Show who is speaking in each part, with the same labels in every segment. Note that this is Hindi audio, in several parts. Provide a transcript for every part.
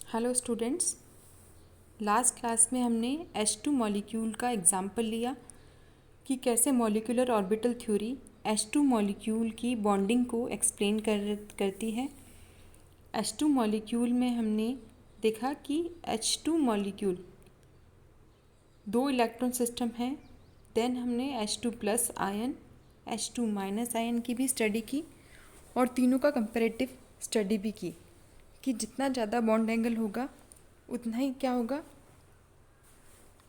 Speaker 1: हेलो स्टूडेंट्स, लास्ट क्लास में हमने H2 मॉलिक्यूल का एग्जाम्पल लिया कि कैसे molecular orbital theory H2 molecule की बॉन्डिंग को एक्सप्लेन करती है। H2 मॉलिक्यूल में हमने देखा कि H2 मॉलिक्यूल 2 इलेक्ट्रॉन सिस्टम है। देन हमने H2 plus ion, H2 minus ion की भी स्टडी की और तीनों का कंपैरेटिव स्टडी भी की कि जितना ज़्यादा बॉन्ड एंगल होगा उतना ही क्या होगा,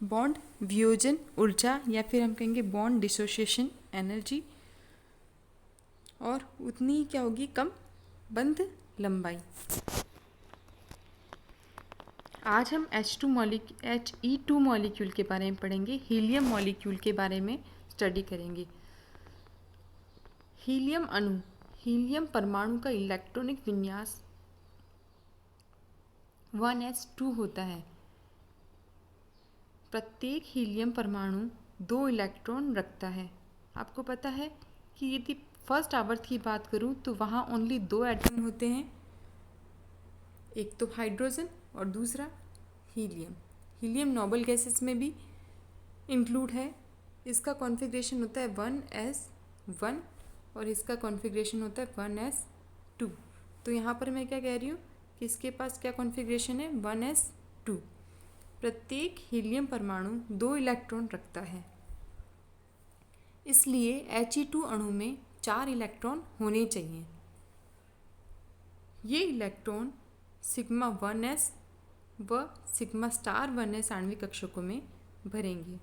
Speaker 1: बॉन्ड वियोजन ऊर्जा या फिर हम कहेंगे बॉन्ड डिसोसिएशन एनर्जी, और उतनी ही क्या होगी, कम बंध लंबाई। आज हम He2 मॉलिक्यूल के बारे में पढ़ेंगे, हीलियम मॉलिक्यूल के बारे में स्टडी करेंगे। हीलियम अणु, हीलियम परमाणु का इलेक्ट्रॉनिक विन्यास 1s2 होता है। प्रत्येक हीलियम परमाणु 2 इलेक्ट्रॉन रखता है। आपको पता है कि यदि फर्स्ट आवर्त की बात करूं तो वहाँ ओनली 2 एटम होते हैं, एक तो हाइड्रोजन और दूसरा हीलियम। हीलियम नोबल गैसेस में भी इंक्लूड है। इसका कॉन्फ़िगरेशन होता है 1s1 और इसका कॉन्फ़िगरेशन होता है 1s2। तो यहाँ पर मैं क्या कह रही हूँ कि इसके पास क्या कॉन्फ़िगरेशन है, 1s2। प्रत्येक हीलियम परमाणु 2 इलेक्ट्रॉन रखता है, इसलिए He2 अणु में 4 इलेक्ट्रॉन होने चाहिए। ये इलेक्ट्रॉन सिग्मा 1s व सिग्मा स्टार 1s आणविक कक्षकों में भरेंगे।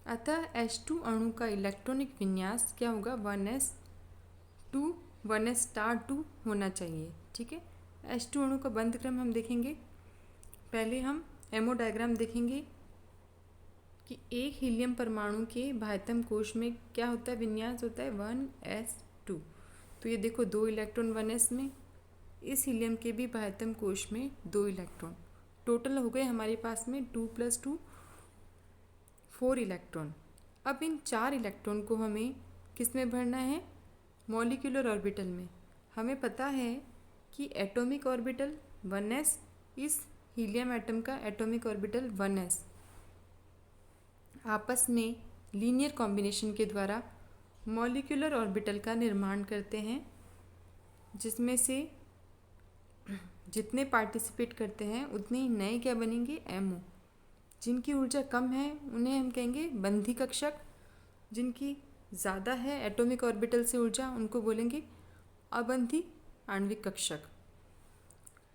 Speaker 1: अतः H2 अणु का इलेक्ट्रॉनिक विन्यास क्या होगा, 1s2 1s स्टार 2 होना चाहिए। ठीक है, H2 अणु का बंध क्रम हम देखेंगे। पहले हम एमओ डायग्राम देखेंगे कि एक हीलियम परमाणु के बाह्यतम कोश में क्या होता है, विन्यास होता है 1s2। तो ये देखो 2 इलेक्ट्रॉन 1s में, इस हीलियम के भी बाह्यतम कोश में 2 इलेक्ट्रॉन, टोटल हो गए हमारे पास में 2 + 2 4 इलेक्ट्रॉन। अब इन 4 इलेक्ट्रॉन को हमें किस में भरना है, मॉलिक्यूलर ऑर्बिटल में। हमें पता है कि एटॉमिक ऑर्बिटल 1s, इस हीलियम एटम का एटॉमिक ऑर्बिटल 1s आपस में लीनियर कॉम्बिनेशन के द्वारा मॉलिक्यूलर ऑर्बिटल का निर्माण करते हैं, जिसमें से जितने पार्टिसिपेट करते हैं उतने ही नए क्या बनेंगे, एमओ। जिनकी ऊर्जा कम है उन्हें हम कहेंगे बंधी कक्षक, जिनकी ज़्यादा है एटॉमिक ऑर्बिटल से ऊर्जा उनको बोलेंगे अबंधी आणविक कक्षक।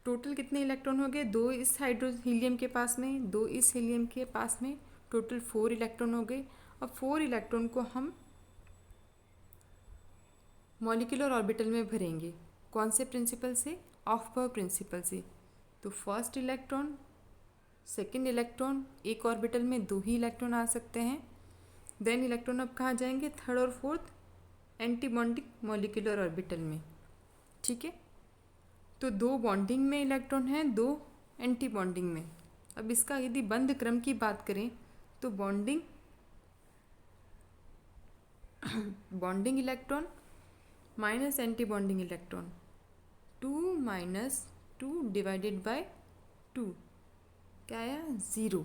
Speaker 1: टोटल कितने इलेक्ट्रॉन हो गए, 2 इस हीलियम के पास में, 2 इस हीलियम के पास में, टोटल 4 इलेक्ट्रॉन हो गए। अब 4 इलेक्ट्रॉन को हम मॉलिक्यूलर ऑर्बिटल में भरेंगे। कौन से प्रिंसिपल से, ऑफ पावर प्रिंसिपल से। तो फर्स्ट इलेक्ट्रॉन, सेकेंड इलेक्ट्रॉन, एक ऑर्बिटल में 2 ही इलेक्ट्रॉन आ सकते हैं। देन इलेक्ट्रॉन अब कहाँ जाएंगे, थर्ड और fourth anti bonding molecular orbital में। ठीक है, तो 2 बॉन्डिंग में इलेक्ट्रॉन हैं, 2 एंटी बॉन्डिंग में। अब इसका यदि बंध क्रम की बात करें तो bonding electron minus anti bonding electron, 2 - 2 divided by 2 क्या आया, 0।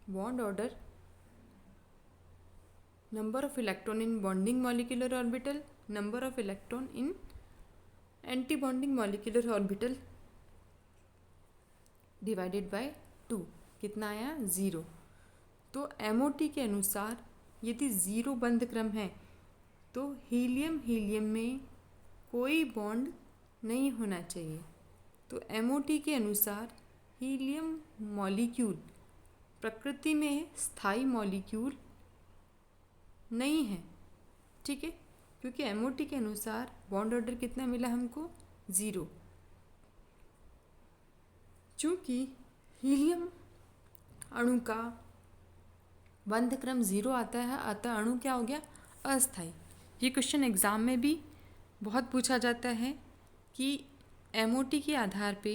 Speaker 1: Bond order, number of electron in bonding molecular orbital, number of electron in anti bonding molecular orbital divided by 2 कितना आया, 0। तो एमओटी के अनुसार यदि 0 बंध क्रम है तो हीलियम में कोई बॉन्ड नहीं होना चाहिए। तो एमओटी के अनुसार हीलियम मॉलिक्यूल प्रकृति में स्थायी मॉलिक्यूल नहीं है। ठीक है, क्योंकि एमओटी के अनुसार बॉन्ड ऑर्डर कितना मिला हमको, 0। चूँकि हीलियम अणु का बंध क्रम 0 आता है, अतः अणु क्या हो गया, अस्थायी। ये क्वेश्चन एग्ज़ाम में भी बहुत पूछा जाता है कि एमओटी के आधार पे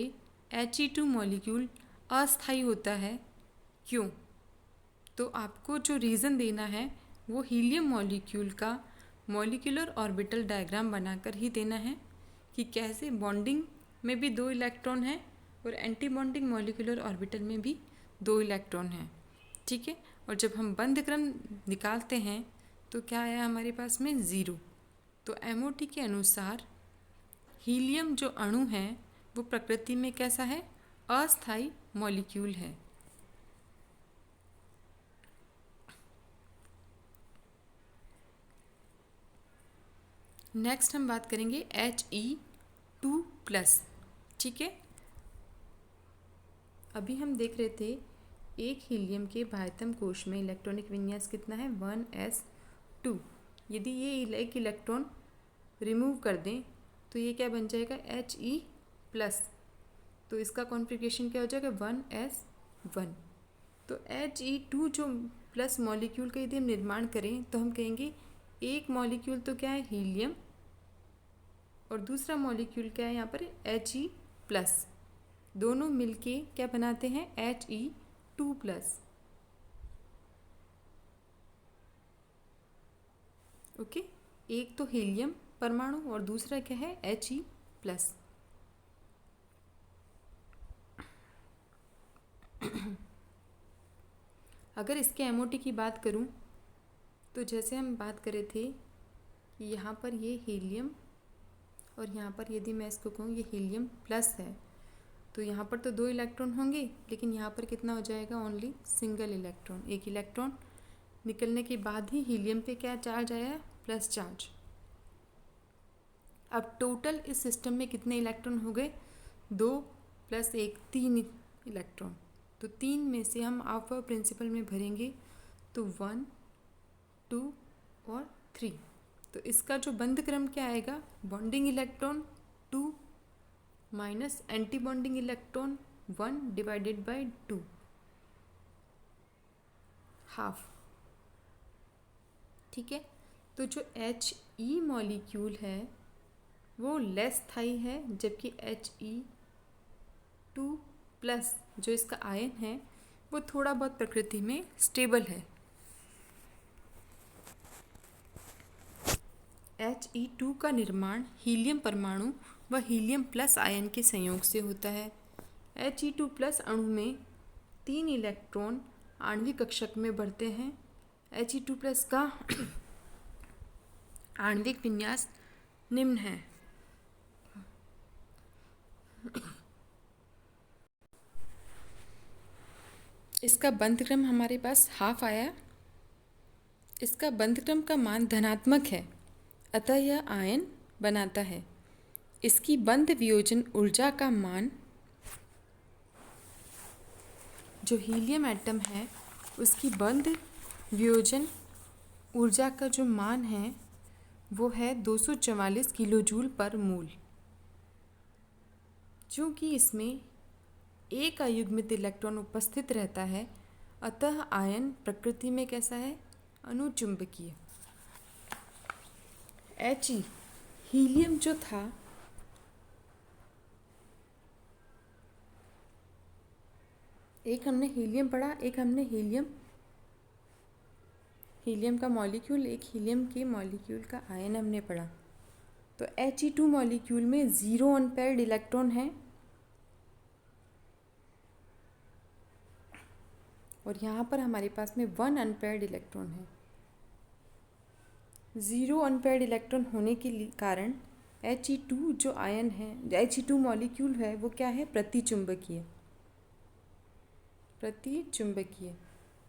Speaker 1: He2 मॉलिक्यूल अस्थायी होता है, क्यों। तो आपको जो रीज़न देना है वो हीलियम मॉलिक्यूल का मॉलिक्यूलर ऑर्बिटल डायग्राम बनाकर ही देना है कि कैसे बॉन्डिंग में भी 2 इलेक्ट्रॉन हैं और एंटी बॉन्डिंग मॉलिक्यूलर ऑर्बिटल में भी 2 इलेक्ट्रॉन हैं। ठीक है, और जब हम बंध क्रम निकालते हैं तो क्या आया हमारे पास में 0। तो MOT के अनुसार हीलियम जो अणु है वो प्रकृति में कैसा है, अस्थायी मॉलिक्यूल है। नेक्स्ट हम बात करेंगे He2+। ठीक है, अभी हम देख रहे थे एक हीलियम के बाह्यतम कोश में इलेक्ट्रॉनिक विन्यास कितना है, 1s2। यदि ये एक इलेक्ट्रॉन रिमूव कर दें तो ये क्या बन जाएगा, He+। तो इसका कॉन्फ़िगरेशन क्या हो जाएगा, 1s1। तो He2 जो प्लस मॉलिक्यूल का यदि हम निर्माण करें तो हम कहेंगे एक मॉलिक्यूल तो क्या है, हीलियम, और दूसरा मॉलिक्यूल क्या है यहाँ पर, He+। दोनों मिलके क्या बनाते हैं, He2+। ओके, एक तो हीलियम परमाणु और दूसरा क्या है, He+। अगर इसके MOT की बात करूं तो जैसे हम बात कर रहे थे कि यहाँ पर ये हीलियम और यहाँ पर यदि मैं इसको कहूँ ये हीलियम प्लस है, तो यहाँ पर तो 2 इलेक्ट्रॉन होंगे, लेकिन यहाँ पर कितना हो जाएगा, ओनली सिंगल इलेक्ट्रॉन। एक इलेक्ट्रॉन निकलने के बाद ही हीलियम पे क्या चार्ज आया, प्लस चार्ज। अब टोटल इस सिस्टम में कितने इलेक्ट्रॉन हो गए, 2 + 1 3 इलेक्ट्रॉन। तो 3 में से हम आवर प्रिंसिपल में भरेंगे तो 1 2 और 3। तो इसका जो बंध क्रम क्या आएगा, bonding electron 2 minus anti bonding electron 1 divided by 2, half. ठीक है, तो जो He मॉलिक्यूल है वो लेस स्थायी है, जबकि He2+ जो इसका आयन है वो थोड़ा बहुत प्रकृति में स्टेबल है। He2 का निर्माण हीलियम परमाणु व हीलियम प्लस आयन के संयोग से होता है। He2+ अणु में 3 इलेक्ट्रॉन आणविक कक्षक में बढ़ते हैं। He2+ का आणविक विन्यास निम्न है। इसका बंधक्रम हमारे पास हाफ आया। इसका बंधक्रम का मान धनात्मक है, अतः यह आयन बनाता है। इसकी बंध वियोजन ऊर्जा का मान, जो हीलियम एटम है उसकी बंध वियोजन ऊर्जा का जो मान है वो है 244 किलोजूल पर मोल। चूँकि इसमें एक अयुग्मित इलेक्ट्रॉन उपस्थित रहता है, अतः आयन प्रकृति में कैसा है, अनुचुंबकीय। He हीलियम जो था एक हमने हीलियम पढ़ा, एक हमने हीलियम का मॉलिक्यूल, एक हीलियम के मॉलिक्यूल का आयन हमने पढ़ा। तो He2 मॉलिक्यूल में 0 अनपेयर्ड इलेक्ट्रॉन है और यहाँ पर हमारे पास में 1 अनपेयर्ड इलेक्ट्रॉन है। 0 अनपेयर्ड इलेक्ट्रॉन होने के कारण He2 जो आयन है, He2 मॉलिक्यूल है वो क्या है, प्रतिचुंबकीय।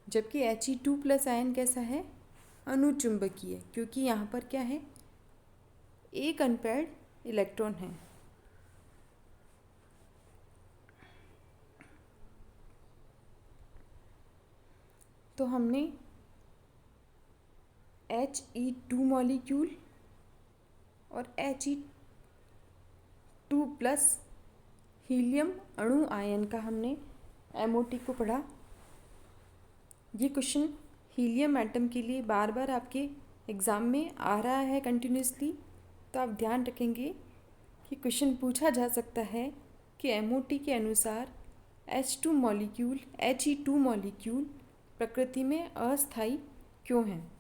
Speaker 1: जबकि He2+ आयन कैसा है, अनुचुंबकीय, क्योंकि यहाँ पर क्या है, एक अनपेयर्ड इलेक्ट्रॉन है। तो हमने He2 मॉलिक्यूल और He2+ हीलियम अणु आयन का हमने MOT को पढ़ा। ये क्वेश्चन हीलियम एटम के लिए बार बार आपके एग्ज़ाम में आ रहा है कंटिन्यूसली, तो आप ध्यान रखेंगे कि क्वेश्चन पूछा जा सकता है कि MOT के अनुसार He2 मॉलिक्यूल प्रकृति में अस्थायी क्यों है।